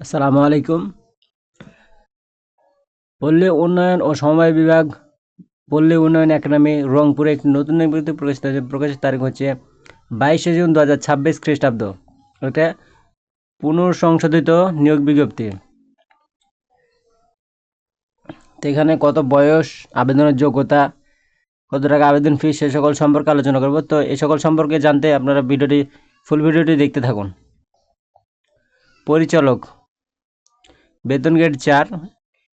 আসসালামু আলাইকুম। পল্লী উন্নয়ন ও সমবায় বিভাগ পল্লী উন্নয়ন একাডেমি রংপুরে একটি নতুন বিজ্ঞপ্তি প্রকাশিত হয়েছে। প্রকাশের তারিখ হচ্ছে 22শে জুন 2026 খ্রিস্টাব্দ। এটা পুনঃসংশোধিত নিয়োগ বিজ্ঞপ্তি। তো এখানে কত বয়স, আবেদনের যোগ্যতা, কত টাকা আবেদন ফি, সে সকল সম্পর্কে আলোচনা করব। তো এই সকল সম্পর্কে জানতে আপনারা ফুল ভিডিওটি দেখতে থাকুন। পরিচালক, বেতন গ্রেড 4।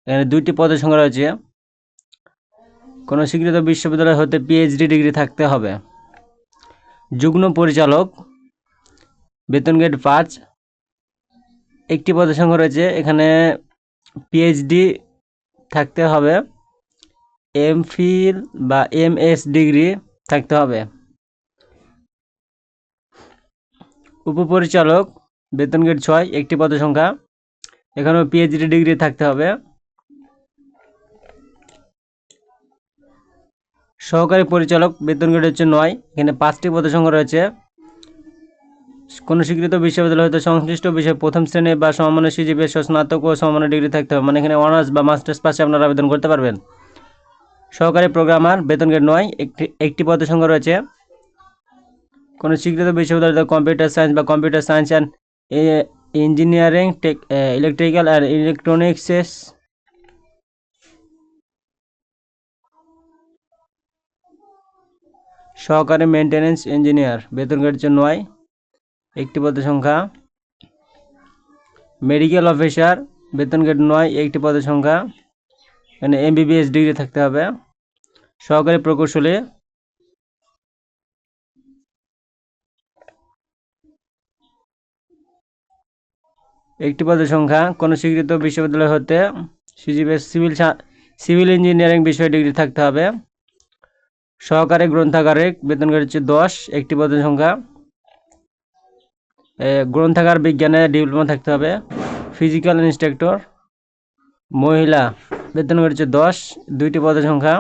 এখানে 2টি পদের সংখ্যা রয়েছে। কোনো স্বীকৃত বিশ্ববিদ্যালয় হতে পিএইচডি ডিগ্রি থাকতে হবে। যুগ্ম পরিচালক, বেতন গ্রেড 5। একটি পদের সংখ্যা রয়েছে। এখানে পিএইচডি থাকতে হবে, এমফিল বা এমএস ডিগ্রি থাকতে হবে। উপপরিচালক, বেতন গ্রেড 6। একটি পদের সংখ্যা। এখানেও পিএইচডি ডিগ্রি থাকতে হবে। সহকারী পরিচালক, বেতন গ্রেড হচ্ছে 9। এখানে 5টি পদের সংখ্যা রয়েছে। কোনো স্বীকৃত বিশ্ববিদ্যালয় হতে সংশ্লিষ্ট বিষয়ে প্রথম শ্রেণী বা সমমানের সিজিপিএ সহ স্নাতক ও সমমানের ডিগ্রি থাকতে হবে। মানে এখানে অনার্স বা মাস্টার্স পাশে আপনারা আবেদন করতে পারবেন। সহকারী প্রোগ্রামার, বেতন গ্রেড 9। একটি পদের সংখ্যা রয়েছে। কোনো স্বীকৃত বিশ্ববিদ্যালয় কম্পিউটার সায়েন্স বা computer science and engineering, electrical and ইলেকট্রনিক্সেস সহকারী মেইনটেনেন্স ইঞ্জিনিয়ার, বেতন গ্রেড 9। একটি পদের সংখ্যা। মেডিকেল অফিসার, বেতন গ্রেড 9। একটি পদের সংখ্যা। এখানে এমবিবিএস ডিগ্রি থাকতে হবে। সহকারী প্রকৌশলী, একটি পদের সংখ্যা। কোনো স্বীকৃত বিশ্ববিদ্যালয় হতে সিজিপিএ সিভিল ইঞ্জিনিয়ারিং বিষয়ে ডিগ্রি থাকতে হবে। সহকারী গ্রন্থাগারিক, বেতন গ্রেড হচ্ছে 10। একটি পদের সংখ্যা। গ্রন্থাগার বিজ্ঞানে ডিপ্লোমা থাকতে হবে। ফিজিক্যাল ইন্সট্রাক্টর মহিলা, বেতন গ্রেড হচ্ছে 10। 2টি পদের সংখ্যা।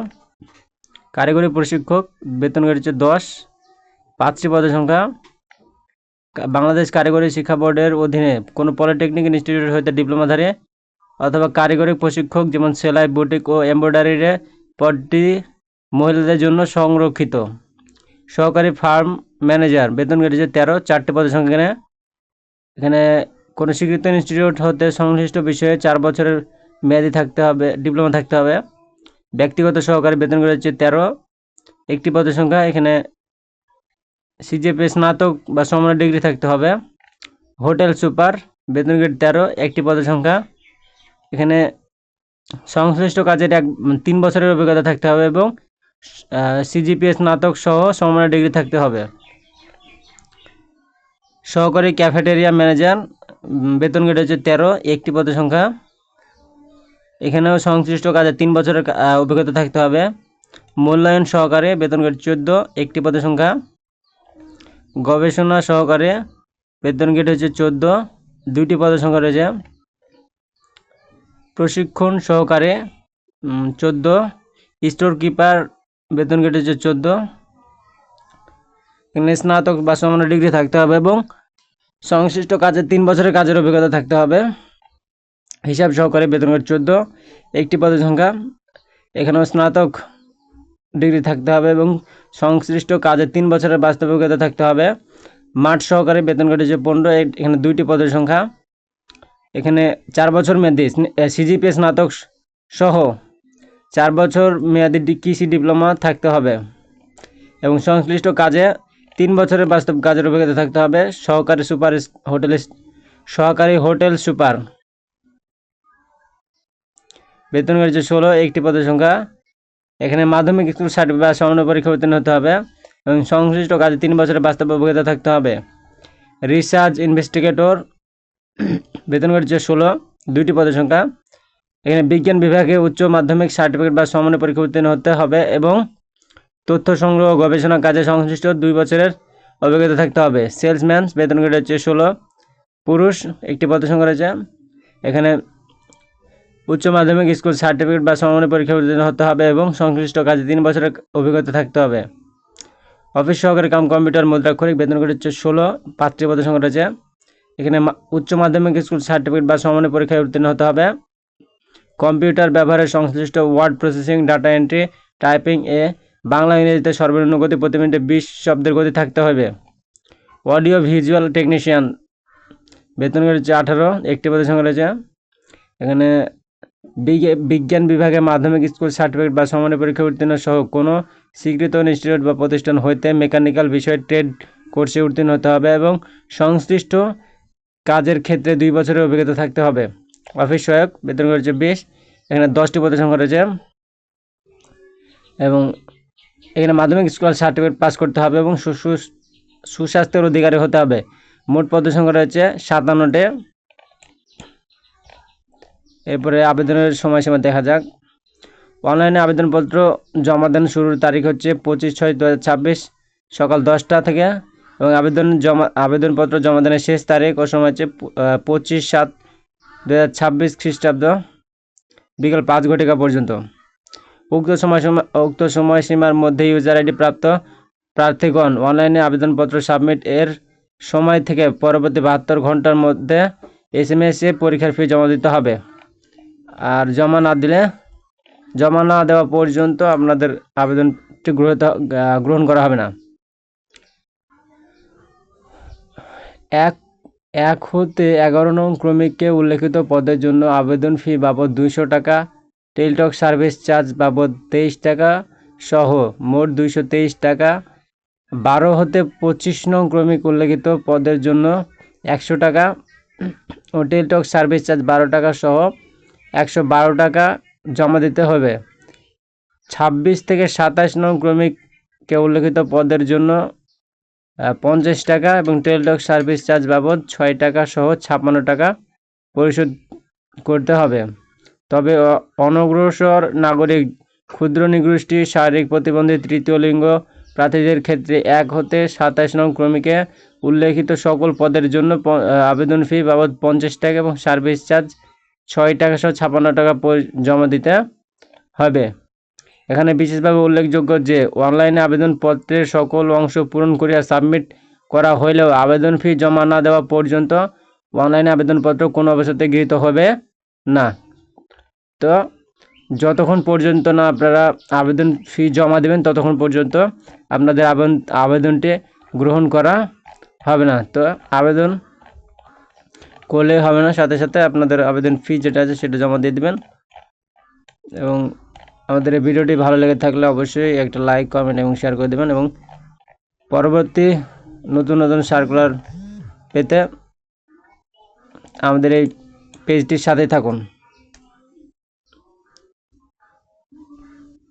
কারিগরি প্রশিক্ষক, বেতন গ্রেড হচ্ছে 10। 5টি পদের সংখ্যা। বাংলাদেশ কারিগরি শিক্ষা বোর্ডের অধীনে কোনো পলিটেকনিক ইনস্টিটিউট হতে ডিপ্লোমাধারী অথবা কারিগরি প্রশিক্ষক, যেমন সেলাই, বুটিক ও এমব্রয়ডারির পদটি মহিলাদের জন্য সংরক্ষিত। সহকারী ফার্ম ম্যানেজার, বেতন গ্রেড হচ্ছে 13। 4টি পদের সংখ্যা। এখানে কোনো স্বীকৃত ইনস্টিটিউট হতে সংশ্লিষ্ট বিষয়ে 4 বছরের মেয়াদি থাকতে হবে, ডিপ্লোমা থাকতে হবে। ব্যক্তিগত সহকারী, বেতন গ্রেড হচ্ছে 13। একটি পদের সংখ্যা। এখানে সিজিপিএ স্নাতক বা সমমানের ডিগ্রি থাকতে হবে। হোটেল সুপার, বেতন গ্রেড 13। একটি পদের সংখ্যা। এখানে সংশ্লিষ্ট কাজের 3 বছরের অভিজ্ঞতা থাকতে হবে এবং সিজিপিএ স্নাতক সহ সমমানের ডিগ্রি থাকতে হবে। সহকারী ক্যাফেটেরিয়া ম্যানেজার, বেতন গ্রেড হচ্ছে 13। একটি পদের সংখ্যা। এখানেও সংশ্লিষ্ট কাজে 3 বছরের অভিজ্ঞতা থাকতে হবে। মূল্যায়ন সহকারে, বেতন গ্রেড 14। একটি পদের সংখ্যা। গবেষণা সহকারে, বেতন গ্রেড হচ্ছে 14। 2টি পদের সংখ্যা রয়েছে। প্রশিক্ষণ সহকারে 14। স্টোর কিপার, বেতন গ্রেড হচ্ছে 14। এখানে স্নাতক বা সমমানের ডিগ্রি থাকতে হবে এবং সংশ্লিষ্ট কাজে 3 বছরের কাজের অভিজ্ঞতা থাকতে হবে। হিসাব সহকারে, বেতন গ্রেড 14। একটি পদের সংখ্যা। এখানেও স্নাতক ডিগ্রি থাকতে হবে এবং সংশ্লিষ্ট কাজে 3 বছরের বাস্তব অভিজ্ঞতা থাকতে হবে। মাঠ সহকারে, বেতন গ্রেড হচ্ছে 15। এখানে 2টি পদের সংখ্যা। এখানে 4 বছর মেয়াদি সিজিপিএ স্নাতক সহ 4 বছর মেয়াদি কৃষি ডিপ্লোমা থাকতে হবে এবং সংশ্লিষ্ট কাজে 3 বছরের বাস্তব কাজের অভিজ্ঞতা থাকতে হবে। সহকারী হোটেল সুপার, বেতন গ্রেড 16। একটি পদের সংখ্যা। এখানে মাধ্যমিক স্কুল সার্টিফিকেট বা সমমানের পরীক্ষা উত্তীর্ণ হতে হবে এবং সংশ্লিষ্ট কাজে 3 বছরের বাস্তব অভিজ্ঞতা থাকতে হবে। রিসার্চ ইনভেস্টিগেটর, বেতন গ্রেড 16। 2টি পদের সংখ্যা। এখানে বিজ্ঞান বিভাগে উচ্চ মাধ্যমিক সার্টিফিকেট বা সমমানের পরীক্ষা উত্তীর্ণ হতে হবে এবং তথ্য সংগ্রহ গবেষণা কাজে সংশ্লিষ্ট 2 বছরের অভিজ্ঞতা থাকতে হবে। সেলসম্যান, বেতন গ্রেড হচ্ছে 16। পুরুষ, একটি পদের সংখ্যা রয়েছে। এখানে উচ্চ মাধ্যমিক স্কুল সার্টিফিকেট বা সমমানের পরীক্ষা উত্তীর্ণ হতে হবে এবং সংশ্লিষ্ট কাজে 3 বছরের অভিজ্ঞতা থাকতে হবে। অফিস সহকারী কাম কম্পিউটার মুদ্রাক্ষরিক, বেতন গ্রেড হচ্ছে 16। 5টি পদের সংখ্যা রয়েছে। এখানে উচ্চ মাধ্যমিক স্কুল সার্টিফিকেট বা সমমানের পরীক্ষায় উত্তীর্ণ হতে হবে। কম্পিউটার ব্যবহারের সংশ্লিষ্ট word processing, data entry, typing এ বাংলা ইংরেজিতে সর্বনিম্ন গতি প্রতি মিনিটে 20 শব্দের গতি থাকতে হবে। অডিও ভিজুয়াল টেকনিশিয়ান বেতন রয়েছে 18, একটি পদের সংখ্যা রয়েছে। এখানে বিজ্ঞান বিভাগে মাধ্যমিক স্কুল সার্টিফিকেট বা সমমানের পরীক্ষায় উত্তীর্ণ সহ কোনো স্বীকৃত ইনস্টিটিউট বা প্রতিষ্ঠান হইতে মেকানিক্যাল বিষয়ে ট্রেড কোর্সে উত্তীর্ণ হতে হবে এবং সংশ্লিষ্ট কাজের ক্ষেত্রে 2 বছরের অভিজ্ঞতা থাকতে হবে। অফিস সহায়ক বেতন রয়েছে 20, এখানে 10টি পদের সংখ্যা রয়েছে এবং এখানে মাধ্যমিক স্কুল সার্টিফিকেট পাস করতে হবে এবং সুস্বাস্থ্যের অধিকারী হতে হবে। মোট পদের সংখ্যা রয়েছে 57টি। এরপরে আবেদনের সময়সীমা দেখা যাক। অনলাইনে আবেদনপত্র জমা দেন শুরুর তারিখ হচ্ছে 25/6/2026 সকাল 10টা থেকে এবং আবেদনপত্র জমা দেনের শেষ তারিখ ও সময় হচ্ছে 25/7/2026 খ্রিস্টাব্দ বিকাল 5 ঘটিকা পর্যন্ত। উক্ত সময়সীমার মধ্যে ইউজার আইডি প্রাপ্ত প্রার্থীগণ অনলাইনে আবেদনপত্র সাবমিট এর সময় থেকে পরবর্তী 72 ঘন্টার মধ্যে SMS এ পরীক্ষার ফি জমা দিতে হবে। আর জমা না দেওয়া পর্যন্ত আপনাদের আবেদনটি গ্রহণ করা হবে না। 1 হতে 11 নং ক্রমিকে উল্লেখিত পদের জন্য আবেদন ফি বাবদ 200 টাকা, টেলিটক সার্ভিস চার্জ বাবদ 23 টাকা সহ মোট 223 টাকা। 12 হতে 25 নং ক্রমিক উল্লেখিত পদের জন্য 100 টাকা ও টেলিটক সার্ভিস চার্জ 12 টাকা সহ 112 টাকা জমা দিতে হবে। 26 থেকে 27 নং ক্রমিকে উল্লেখিত পদের জন্য 50 টাকা এবং টেলিটক সার্ভিস চার্জ বাবদ 6 টাকা সহ 56 টাকা পরিশোধ করতে হবে। তবে অনগ্রসর নাগরিক, ক্ষুদ্র নিগোষ্ঠী, শারীরিক প্রতিবন্ধী, তৃতীয় লিঙ্গ প্রার্থীদের ক্ষেত্রে 1 হতে 27 নং ক্রমিকে উল্লেখিত সকল পদের জন্য আবেদন ফি বাবদ 50 টাকা এবং সার্ভিস চার্জ 6 টাকা সহ 56 টাকা জমা দিতে হবে। এখানে বিশেষভাবে উল্লেখযোগ্য যে অনলাইনে আবেদনপত্রের সকল অংশ পূরণ করিয়া সাবমিট করা হইলেও আবেদন ফি জমা না দেওয়া পর্যন্ত অনলাইনে আবেদনপত্র কোনো অবস্থাতে গৃহীত হবে না। তো যতক্ষণ পর্যন্ত না আপনারা আবেদন ফি জমা দেবেন ততক্ষণ পর্যন্ত আপনাদের আবেদনটি গ্রহণ করা হবে না। তো আবেদন করলে হবে না, সাথে সাথে আপনাদের আবেদন ফি যেটা আছে সেটা জমা দিয়ে দেবেন। এবং আমাদের এই ভিডিওটি ভালো লেগে থাকলে অবশ্যই একটা লাইক, কমেন্ট এবং শেয়ার করে দেবেন এবং পরবর্তী নতুন সার্কুলার পেতে আমাদের এই পেজটির সাথেই থাকুন।